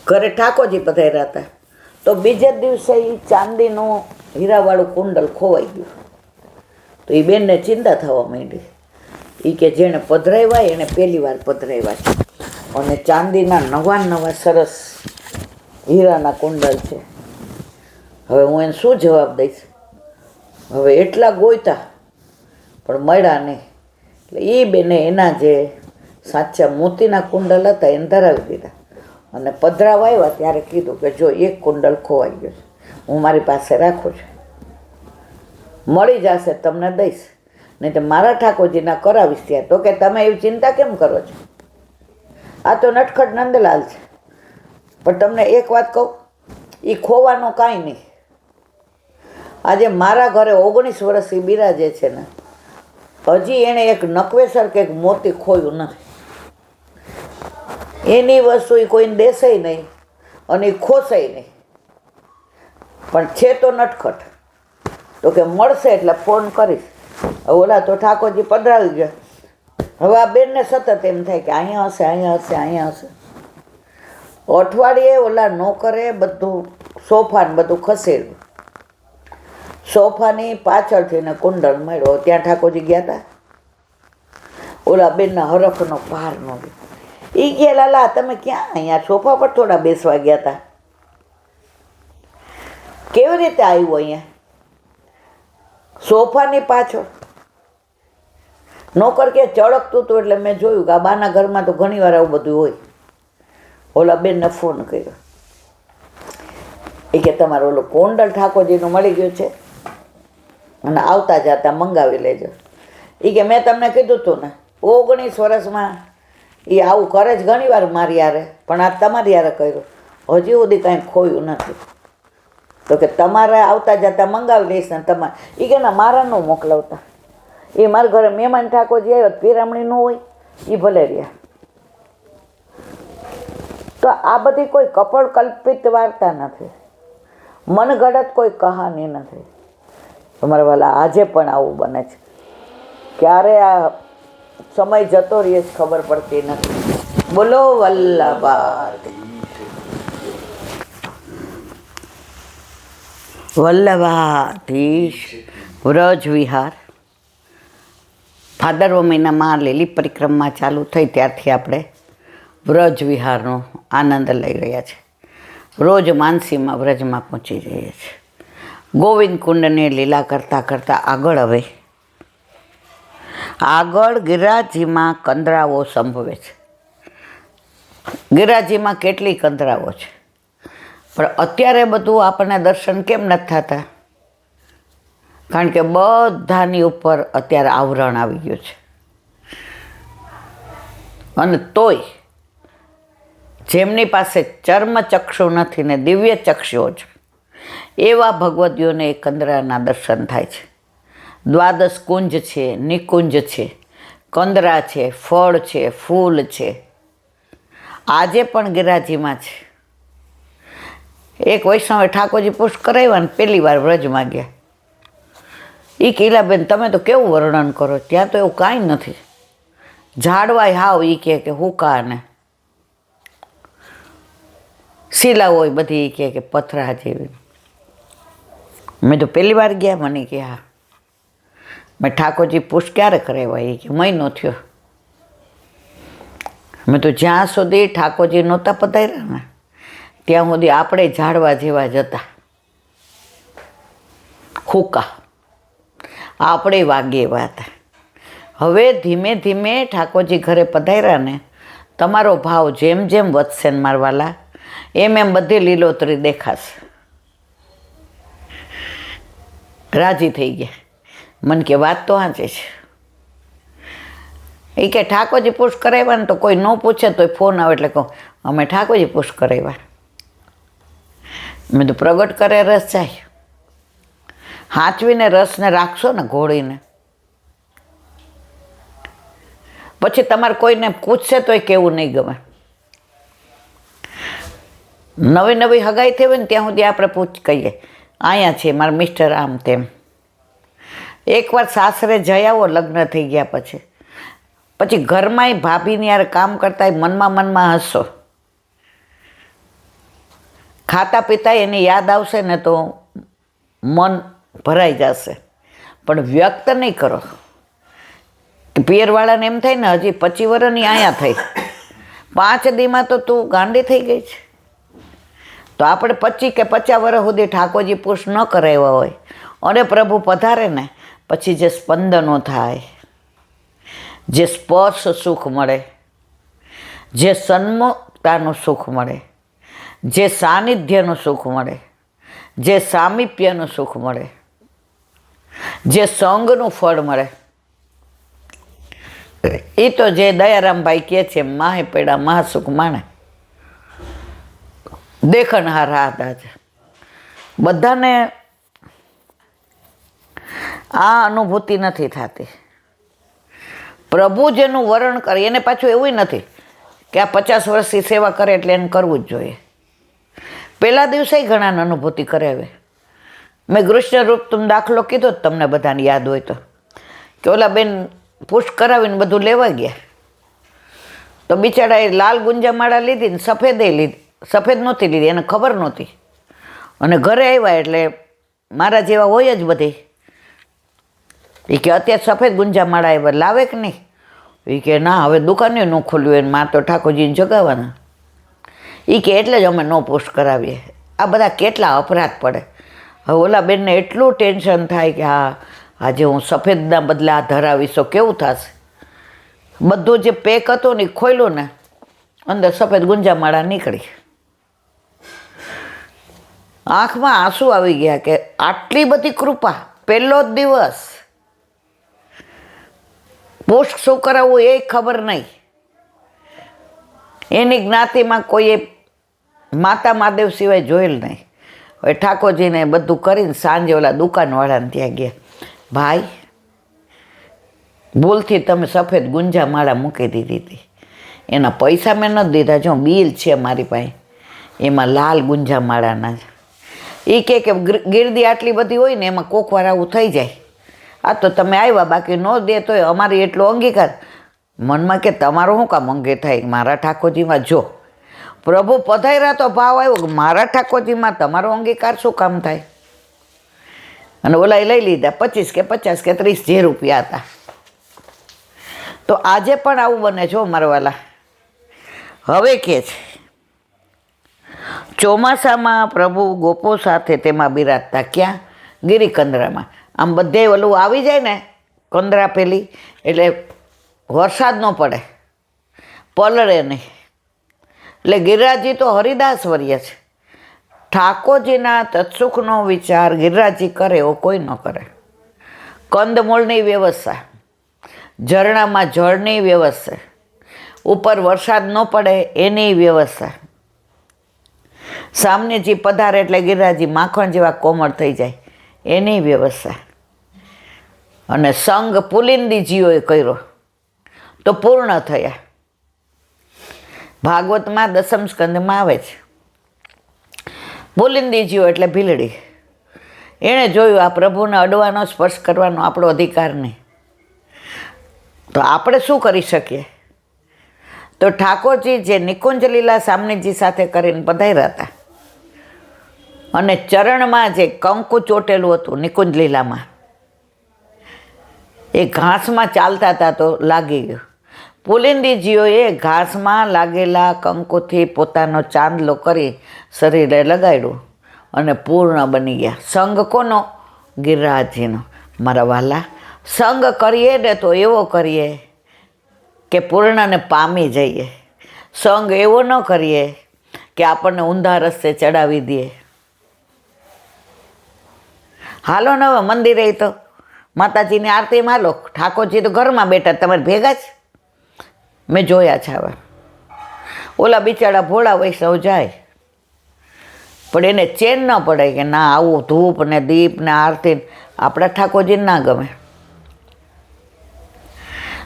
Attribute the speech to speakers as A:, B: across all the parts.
A: ઘરે ઠાકોરજી પધાર્યા હતા તો બીજે દિવસે એ ચાંદીનું હીરાવાળું કુંડલ ખોવાઈ ગયું. તો એ બેનને ચિંતા થવા માંડી. એ કે જેણે પધરાવ્યા એને પહેલી વાર પધરાવ્યા છે અને ચાંદીના નવા સરસ હીરાના કુંડલ છે. હવે હું એને શું જવાબ દઈશ? હવે એટલા ગોઈતા પણ મળ્યા નહીં. એટલે એ બેને એના જે સાચા મોતીના કુંડલ હતા એને ધરાવી દીધા અને પધરાવા આવ્યા ત્યારે કીધું કે જો એક કુંડલ ખોવાઈ ગયો છે, હું મારી પાસે રાખું છું, મળી જશે તમને દઈશ, નહીં તો મારા ઠાકોરજીના કરાવીશ. ત્યાં તો કે તમે એવી ચિંતા કેમ કરો છો? આ તો નટખટ નંદલાલ છે. પણ તમને એક વાત કહું, એ ખોવાનું કાંઈ નહીં. આજે મારા ઘરે 19 વર્ષથી બિરાજે છે ને, હજી એણે એક નકવેસર કે એક મોતી ખોયું નથી. એની વસ્તુ એ કોઈને દેસાય નહીં અને એ ખોસાય નહીં. પણ છે તો નટખટ. તો કે મળશે એટલે ફોન કરીશ. ઓલા તો ઠાકોરજી પધરાવી ગયા. હવે આ બેનને સતત એમ થાય કે અહીંયા હશે, અહીંયા હશે, અહીંયા હશે. અઠવાડિયે ઓલા નોકરે બધું સોફા ને બધું ખસેડ્યું. સોફાની પાછળથી ને કુંડળ મળ્યો. ત્યાં ઠાકોરજી ગયા હતા. ઓલા બેનના હરખનો પાર ન ગયો. એ ગયા, લાલા તમે ક્યાં? અહીંયા સોફા પર થોડા બેસવા ગયા હતા. કેવી રીતે આવ્યું અહીંયા? સોફાની પાછળ. નોકર કે ચળકતું હતું એટલે મેં જોયું કે આ બાના ઘરમાં તો ઘણી વાર આવું બધું હોય. ઓલા બેનને ફોન કર્યો. એ કે તમારો ઓલો કુંડળ ઠાકોરજીનું મળી ગયું છે અને આવતા જતા મંગાવી લેજો. એ કે મેં તમને કીધું હતું ને, 19 વર્ષમાં એ આવું કરે જ ઘણી વાર મારી યારે, પણ આ તમારી યારે કર્યું, હજી સુધી કાંઈ ખોયું નથી. તો કે તમારે આવતા જતા મંગાવી લઈશ ને તમારે. એ કે ના, મારા ન મોકલાવતા. એ મારા ઘરે મહેમાન ઠાકોરજી આવ્યો, પિરામણી ન હોય, એ ભલે રહ્યા. તો આ બધી કોઈ કપડ કલ્પિત વાર્તા નથી, મનગઢત કોઈ કહાની નથી. તમારા વાલા આજે પણ આવું બને છે. ક્યારે આ સમય જતો રહે જ ખબર પડતી નથી. બોલો વલ્લભાધીશ વ્રજ વિહાર. ભાદરવો મહિનામાં લીલી પરિક્રમા ચાલુ થઈ ત્યારથી આપણે વ્રજ વિહારનો આનંદ લઈ રહ્યા છીએ. રોજ માનસીમાં વ્રજમાં પહોંચી જઈએ છીએ. ગોવિંદ કુંડને લીલા કરતાં કરતાં આગળ ગિરિરાજજીમાં કંદરાઓ સંભવે છે. ગિરિરાજજીમાં કેટલી કંદરાઓ છે, પણ અત્યારે બધું આપણને દર્શન કેમ નથી થતા? કારણ કે બધાની ઉપર અત્યારે આવરણ આવી ગયું છે. અને તોય જેમની પાસે ચર્મચક્ષુ નથી ને દિવ્ય ચક્ષુઓ છે, એવા ભગવતીઓને એ કંદરાના દર્શન થાય છે. દ્વાદશ કુંજ છે, નિકુંજ છે, કંદરા છે, ફળ છે, ફૂલ છે. આજે પણ ગિરિરાજજીમાં છે. એક વૈષ્ણવે ઠાકોરજી પુષ્ટ કરાવ્યા ને પહેલી વાર વ્રજમાં ગયા. એ કીલાબેન તમે તો કેવું વર્ણન કરો, ત્યાં તો એવું કાંઈ નથી. ઝાડવાય હાવ એ કે હુકા ને શીલા હોય બધી કે પથરા જેવી. મેં તો પહેલી વાર ગયા. મને કે હા. મેં ઠાકોરજી પુષ્ટ ક્યારે કરાવ્યા? એ કે મહિનો થયો. મેં તો જ્યાં સુધી ઠાકોરજી નહોતા પધાર્યા ને ત્યાં સુધી આપણે ઝાડવા જેવા જ હતા, હુકા. આપણે વાગે એવા હતા. હવે ધીમે ધીમે ઠાકોરજી ઘરે પધાર્યા ને તમારો ભાવ જેમ જેમ વધશે ને મારવાલા, એમ એમ બધી લીલોતરી દેખાશે. રાજી થઈ ગયા. મન કે વાત તો સાચી છે. એ કે ઠાકોરજી પુષ્ટ કરાવ્યા ને તો કોઈ ન પૂછે તો ફોન આવે એટલે કહું અમે ઠાકોરજી પુષ્ટ કરાવ્યા. મેં તો પ્રગટ કરે રસ જાય. હાંચવીને રસને રાખશો ને ઘોળીને, પછી તમારે કોઈને પૂછશે તોય કેવું નહીં ગમે. નવી નવી હગાઈ થઈ હોય ને ત્યાં સુધી આપણે કહીએ અહીંયા છે મારા મિસ્ટર આમ તેમ. એકવાર સાસરે જઈ આવો લગ્ન થઈ ગયા પછી ઘરમાંય ભાભીની યાર કામ કરતા મનમાં હસો ખાતા પીતા એની યાદ આવશે ને તો મન ભરાઈ જશે, પણ વ્યક્ત નહીં કરો. પિયરવાળાને એમ થાય ને હજી 25 વર્ષની અહીંયા થઈ, 5 દીમાં તો તું ગાંડી થઈ ગઈ છે. તો આપણે 25 કે 50 વર્ષ સુધી ઠાકોરજી પુશ ન કરાવ્યા હોય અને પ્રભુ પધારે ને પછી જે સ્પંદનો થાય, જે સ્પર્શ સુખ મળે, જે સન્મુખતાનું સુખ મળે, જે સાનિધ્યનું સુખ મળે, જે સામીપ્યનું સુખ મળે, જે સંગનું ફળ મળે, એ તો જે દયારામભાઈ કહે છે, માહે પેડા મહાસુખ માણે, દેખનહાર હાથ. બધાને આ અનુભૂતિ નથી થતી. પ્રભુ જેનું વર્ણન કરે એને પાછું એવું નથી કે આ 50 વર્ષથી સેવા કરે એટલે એને કરવું જ જોઈએ. પહેલા દિવસે ઘણાને અનુભૂતિ કરાવે. મેં કૃષ્ણ રૂપ તુમ દાખલો કીધો જ તમને બધાને યાદ હોય તો, કે ઓલા બેન પુશ કરાવીને બધું લેવા ગયા તો બિચારાએ લાલ ગુંજામાળા લીધી ને સફેદે લીધી. સફેદ નહોતી લીધી, એને ખબર નહોતી. અને ઘરે આવ્યા એટલે મારા જેવા હોય જ બધી. એ કે અત્યારે સફેદ ગુંજામાળા આવ્યા લાવે કે નહીં? એ કે ના, હવે દુકાને ન ખોલ્યું એને માર તો ઠાકોરજીને જગાવવાના. એ કે એટલે જ અમે ન પુશ કરાવીએ. આ બધા કેટલા અપરાધ પડે. હવે ઓલા બેનને એટલું ટેન્શન થાય કે હા આજે હું સફેદના બદલે આ ધરાવીશ તો કેવું થશે. બધું જે પેક હતું ને ખોલ્યું ને અંદર સફેદ ગુંજામાળા નીકળી. આંખમાં આંસુ આવી ગયા કે આટલી બધી કૃપા. પહેલો જ દિવસ પુષ્પ શું કરાવવું એ ખબર નહીં. એની જ્ઞાતિમાં કોઈએ માતા મહાદેવ સિવાય જોયેલ નહીં. હવે ઠાકોરજીને બધું કરીને સાંજે ઓલા દુકાનવાળાને ત્યાં ગયા, ભાઈ ભૂલથી તમે સફેદ ગુંજામાળા મૂકી દીધી હતી, એના પૈસા મેં નથી દીધા, જો બિલ છે મારી પાસે, એમાં લાલ ગુંજામાળાના. એ કે ગીરદી આટલી બધી હોય ને એમાં કોક વાર આવું થઈ જાય. આ તો તમે આવ્યા, બાકી ન દે તોય અમારી એટલો અંગીકાર. મનમાં કે તમારો શું કામ અંગે થાય? મારા ઠાકોરજીમાં જો પ્રભુ પધાર્યા તો ભાવ આવ્યો કે મારા ઠાકોરજીમાં તમારો અંગીકાર શું કામ થાય? અને ઓલાએ લઈ લીધા 25 કે 50 કે 30 જે રૂપિયા હતા. તો આજે પણ આવું બને છો મારવાલા. હવે કે છે ચોમાસામાં પ્રભુ ગોપો સાથે તેમાં બિરાજતા. ક્યાં? ગિરિકંદરામાં. આમ બધે ઓલું આવી જાય ને કંદરા પેલી, એટલે વરસાદ ન પડે, પલળે નહીં. એટલે ગિરિરાજજી તો હરિદાસ વર્ય છે. ઠાકોરજીના તત્સુખનો વિચાર ગિરિરાજજી કરે એવો કોઈ ન કરે. કંદમૂળની વ્યવસ્થા, ઝરણામાં જળની વ્યવસ્થા, ઉપર વરસાદ ન પડે એની વ્યવસ્થા. સામનેજી પધારે એટલે ગિરિરાજજી માખણ જેવા કોમળ થઈ જાય એની વ્યવસ્થા. અને સંગ પુલિંદીજીઓએ કર્યો તો પૂર્ણ થયા. ભાગવતમાં 10મ સ્કંદમાં આવે છે. પુલિંદીજીઓ એટલે ભીલડી. એણે જોયું આ પ્રભુને અડવાનો સ્પર્શ કરવાનો આપણો અધિકાર નહીં, તો આપણે શું કરી શકીએ? તો ઠાકોરજી જે નિકુંજ લીલા સામનેજી સાથે કરીને પધાર્યા હતા અને ચરણમાં જે કંકુ ચોટેલું હતું નિકુંજ લીલામાં, એ ઘાસમાં ચાલતા હતા તો લાગી ગયું. પુલિંદીજીઓએ ઘાસમાં લાગેલા કંકુથી પોતાનો ચાંદલો કરી શરીરે લગાડ્યું અને પૂર્ણ બની ગયા. સંગ કોનો? ગિરિરાજજીનો. મારા વાલા, સંગ કરીએ ને તો એવો કરીએ કે પૂર્ણને પામી જઈએ. સંગ એવો ન કરીએ કે આપણને ઊંધા રસ્તે ચડાવી દે. હાલો ને હવે મંદિરે તો માતાજીની આરતીમાં હાલો. ઠાકોરજી તો ઘરમાં બેઠા, તમારે ભેગા જ મેં જોયા છે. હવે ઓલા બિચારા ભોળા વૈષ્ણવ જાય પણ એને ચેન ન પડે કે ના આવું ધૂપ ને દીપ ને આરતી આપણા ઠાકોરજીને ના ગમે.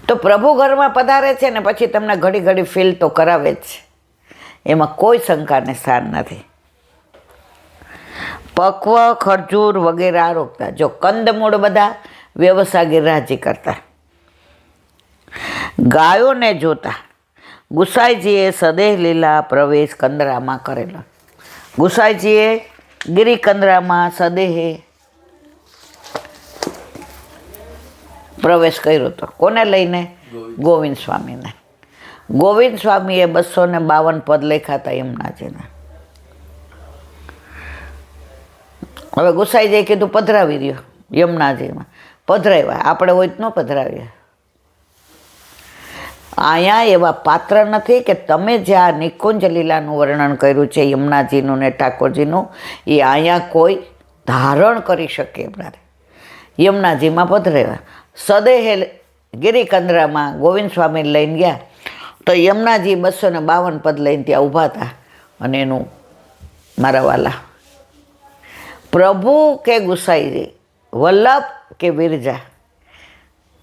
A: તો પ્રભુ ઘરમાં પધારે છે ને પછી તમને ઘડી ઘડી ફીલ તો કરાવે જ છે, એમાં કોઈ શંકાને સ્થાન નથી. પક્વ, ખરજૂર વગેરે આરોગતા. જો કંદમૂળ બધા વ્યવસાય ગિરિરાજજી કરતા. ગાયોને જોતા ગુસાઈજીએ સદેહ લીલા પ્રવેશ કંદરામાં કરેલો. ગુસાઈજીએ ગિરિકંદરામાં સદેહે પ્રવેશ કર્યો હતો. કોને લઈને? ગોવિંદ સ્વામીને. ગોવિંદ સ્વામીએ 252 પદ લખ્યા હતા યમુનાજીના. હવે ગુસાઈજીએ કીધું પધરાવી રહ્યો યમુનાજીમાં. પધરાવ્યા. આપણે હોય તો ન પધરાવ્યા. અહીંયા એવા પાત્ર નથી કે તમે જે આ નિકુંજ લીલાનું વર્ણન કર્યું છે યમુનાજીનું ને ઠાકોરજીનું, એ અહીંયા કોઈ ધારણ કરી શકે એમ નથી. યમુનાજીમાં પધરાવ્યા. સદેહે ગિરિકંદરામાં ગોવિંદ સ્વામી લઈને ગયા તો યમુનાજી 252 પદ લઈને ત્યાં ઊભા હતા. અને એનું મારા વાલા પ્રભુ કે ગુસાઈજી, વલ્લભ કે વિરજા,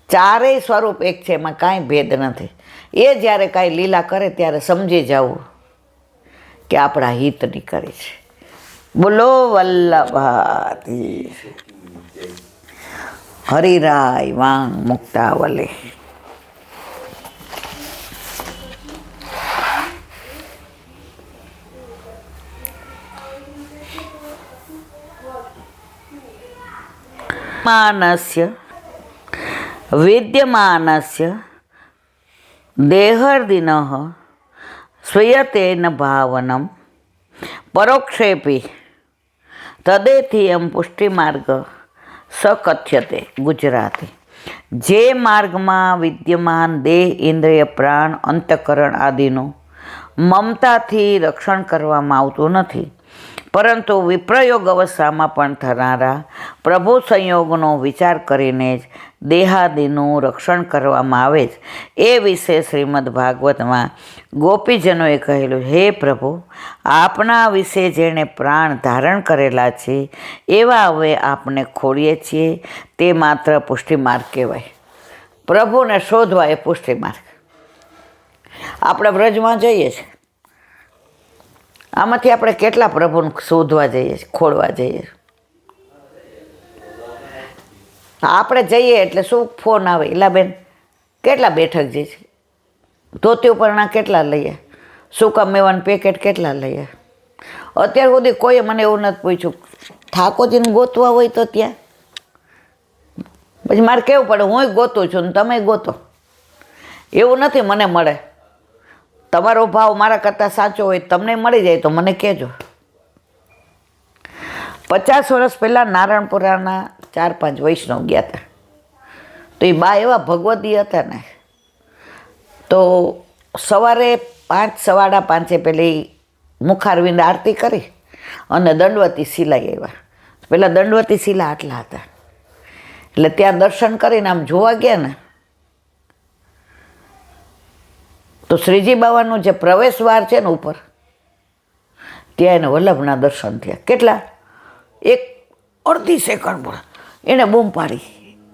A: ચારેય સ્વરૂપ એક છે, એમાં કાંઈ ભેદ નથી. એ જ્યારે કાંઈ લીલા કરે ત્યારે સમજી જવું કે આપણા હિતની કરે છે. બોલો વલ્લભાતી હરિરાય વાંગ મુક્તાવલે. માનસ્ય વિદ્યમાનસ્ય દેહર્દિનઃ સ્વીયતેન ભાવનમ પરોક્ષેપી તદેથિયમ પુષ્ટિમાર્ગ સકથ્યતે. ગુજરાતી. જે માર્ગમાં વિદ્યમાન દેહ, ઇન્દ્રિય, પ્રાણ, અંતઃકરણ આદિનું મમતાથી રક્ષણ કરવામાં આવતું નથી, પરંતુ વિપ્રયોગ અવસ્થામાં પણ થનારા પ્રભુ સંયોગનો વિચાર કરીને જ દેહાદિનું રક્ષણ કરવામાં આવે છે. એ વિશે શ્રીમદ ભાગવતમાં ગોપીજનોએ કહેલું, હે પ્રભુ, આપના વિશે જેણે પ્રાણ ધારણ કરેલા છે એવા હવે આપને ખોળીએ છીએ. તે માત્ર પુષ્ટિમાર્ગ કહેવાય. પ્રભુને શોધવા એ પુષ્ટિમાર્ગ. આપણે વ્રજમાં જઈએ છીએ, આમાંથી આપણે કેટલા પ્રભુને શોધવા જઈએ છીએ, ખોળવા જઈએ છીએ. આપણે જઈએ એટલે શું ફોન આવે, એલા બેન કેટલા બેઠક જઈએ છે, ધોતી ઉપરના કેટલા લઈએ, સૂકા મેવાનું પેકેટ કેટલા લઈએ. અત્યાર સુધી કોઈએ મને એવું નથી પૂછ્યું ઠાકોરજીને ગોતવા હોય તો ત્યાં. પછી મારે કહેવું પડે હું ગોતું છું ને તમે ગોતો. એવું નથી મને મળે. તમારો ભાવ મારા કરતાં સાચો હોય તમને મળી જાય તો મને કહેજો. 50 વર્ષ પહેલાં નારણપુરાના 4-5 વૈષ્ણવ ગયા હતા. તો એ બા એવા ભગવદી હતા ને, તો સવારે 5, 5:15 પેલી મુખારવિંદ આરતી કરી અને દંડવતી શિલાઈ આવ્યા. પહેલાં દંડવતી શિલા આટલા હતા. એટલે ત્યાં દર્શન કરીને આમ જોવા ગયા ને તો શ્રીજી બાવાનું જે પ્રવેશદ્વાર છે ને ઉપર, ત્યાં એને વલ્લભના દર્શન થયા. કેટલા? 1-અડધી સેકન્ડ પર એણે બૂમ પાડી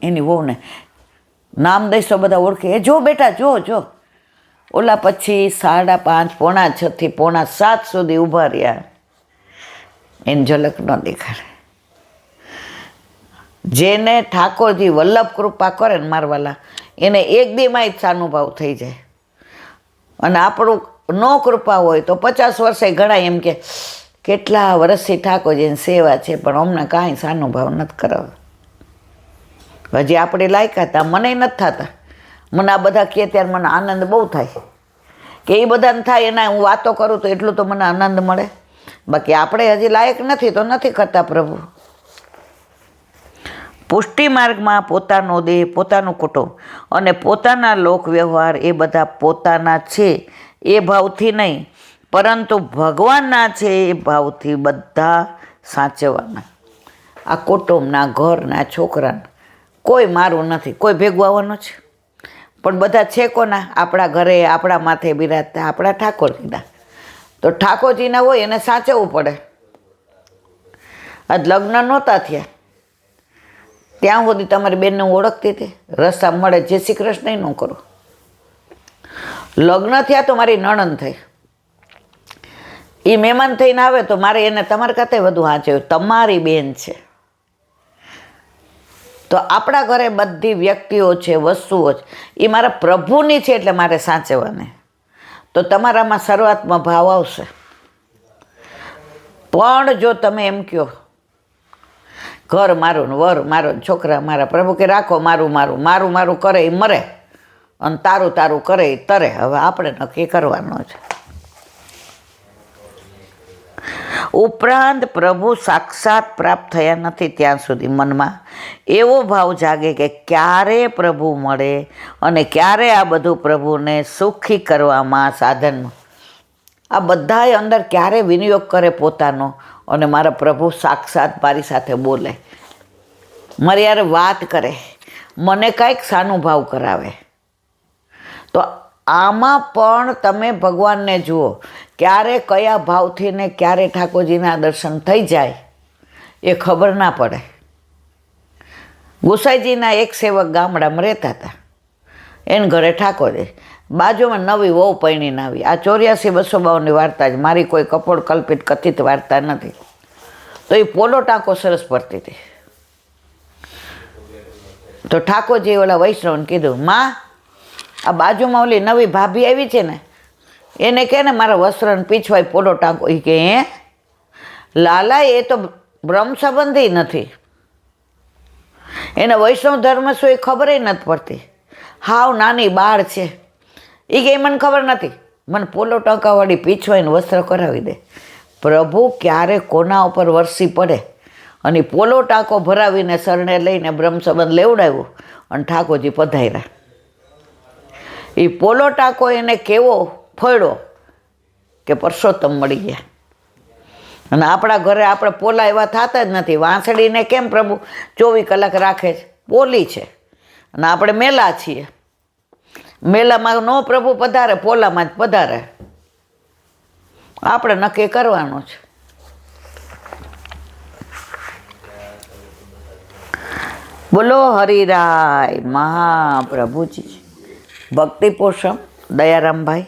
A: એની વહુને, નામ દઈશ તો બધા ઓળખે, એ જો બેટા જો જો. ઓલા પછી 5:30, 6:45 થી 6:45 સુધી ઊભા રહ્યા. એની ઝલક ન દેખાડે. જેને ઠાકોરજી વલ્લભ કૃપા કરે ને મારવાલા, એને એક દીમાં જ સાનુભાવ થઈ જાય. અને આપણું નો કૃપા હોય તો 50 વર્ષે ઘણા એમ કે કેટલા વર્ષથી ઠાકોરજીની સેવા છે પણ અમને કાંઈ સાનુભાવ નથી કરાવવા. હજી આપણે લાયકા હતા, મને નથી થતા. મને આ બધા કહે ત્યારે મને આનંદ બહુ થાય કે એ બધાને થાય એના હું વાતો કરું તો એટલું તો મને આનંદ મળે. બાકી આપણે હજી લાયક નથી તો નથી કરતા પ્રભુ. પુષ્ટિ માર્ગમાં પોતાનો દેહ, પોતાનું કુટુંબ અને પોતાના લોક વ્યવહાર એ બધા પોતાના છે એ ભાવથી નહીં, પરંતુ ભગવાનના છે એ ભાવથી બધા સાચવવાના. આ કુટુંબના, ઘરના, છોકરાના કોઈ મારું નથી, કોઈ ભેગું આવવાનું છે. પણ બધા છે કોના? આપણા ઘરે, આપણા માથે બિરાજતા આપણા ઠાકોરજીના. તો ઠાકોરજીના હોય એને સાચવવું પડે. આજ લગ્ન નહોતા થયા ત્યાં સુધી તમારી બેનને હું ઓળખતી હતી, રસ્તા મળે જય શ્રી કૃષ્ણ ન કરો. લગ્ન થયા તો મારી નણંદ થઈ, એ મહેમાન થઈને આવે તો મારે એને તમારા કરતાં વધુ સાચવ્યું. તમારી બેન છે તો આપણા ઘરે બધી વ્યક્તિઓ છે, વસ્તુઓ છે, એ મારા પ્રભુની છે એટલે મારે સાચવવાની. તો તમારામાં શરૂઆતમાં ભાવ આવશે. પણ જો તમે એમ કહો ઘર મારું ને વર મારો ને છોકરા મારા, પ્રભુ કે રાખો મારું મારું, મારું મારું કરે એ મરે અને તારું તારું કરે એ તરે. હવે આપણે નક્કી કરવાનો છે. ઉપરાંત પ્રભુ સાક્ષાત પ્રાપ્ત થયા નથી ત્યાં સુધી મનમાં એવો ભાવ જાગે કે ક્યારે પ્રભુ મળે અને ક્યારે આ બધું પ્રભુને સુખી કરવામાં સાધનમાં આ બધાએ અંદર ક્યારે વિનિયોગ કરે પોતાનો અને મારા પ્રભુ સાક્ષાત મારી સાથે બોલે, મારી યાર વાત કરે, મને કાંઈક સાનુભાવ કરાવે. તો આમાં પણ તમે ભગવાનને જુઓ, ક્યારે કયા ભાવથી ને ક્યારે ઠાકોરજીના દર્શન થઈ જાય એ ખબર ના પડે. ગોસાઈજીના એક સેવક ગામડામાં રહેતા હતા, એને ઘરે ઠાકોરજી, બાજુમાં નવી વહુ પૈણીને આવી. આ 84-252ની વાર્તા જ, મારી કોઈ કપોળ કલ્પિત કથિત વાર્તા નથી. તો એ પોલો ટાંકો સરસ પડતી હતી. તો ઠાકોરજી ઓલા વૈષ્ણવને કીધું, માં આ બાજુમાં ઓલી નવી ભાભી આવી છે ને એને કહે ને મારા વસ્ત્રને પીછવાય પોલો ટાંકો. એ કે હે લાલા, એ તો બ્રહ્મ સંબંધી નથી, એને વૈષ્ણવ ધર્મ શું એ ખબર નથી પડતી, હાવ નાની બાળ છે. એ કે મને ખબર નથી, મને પોલો ટાંકાવાળી પીછવાઈને વસ્ત્ર કરાવી દે. પ્રભુ ક્યારે કોના ઉપર વરસી પડે અને પોલો ટાંકો ભરાવીને શરણે લઈને બ્રહ્મ સંબંધ લેવડાવ્યો અને ઠાકોરજી પધાર્યા. એ પોલો ટાંકો એને કેવો ફળ્યો કે પરસોત્તમ મળી ગયા. અને આપણા ઘરે આપણે પોલા એવા થતા જ નથી. વાંસળીને કેમ પ્રભુ 24 કલાક રાખે છે? પોલી છે. અને આપણે મેલા છીએ, મેલામાં નો પ્રભુ પધારે, પોલામાં જ પધારે. આપણે નક્કી કરવાનું છે. બોલો હરિરાય મહાપ્રભુજી. ભક્તિ પોષમ દયારામભાઈ.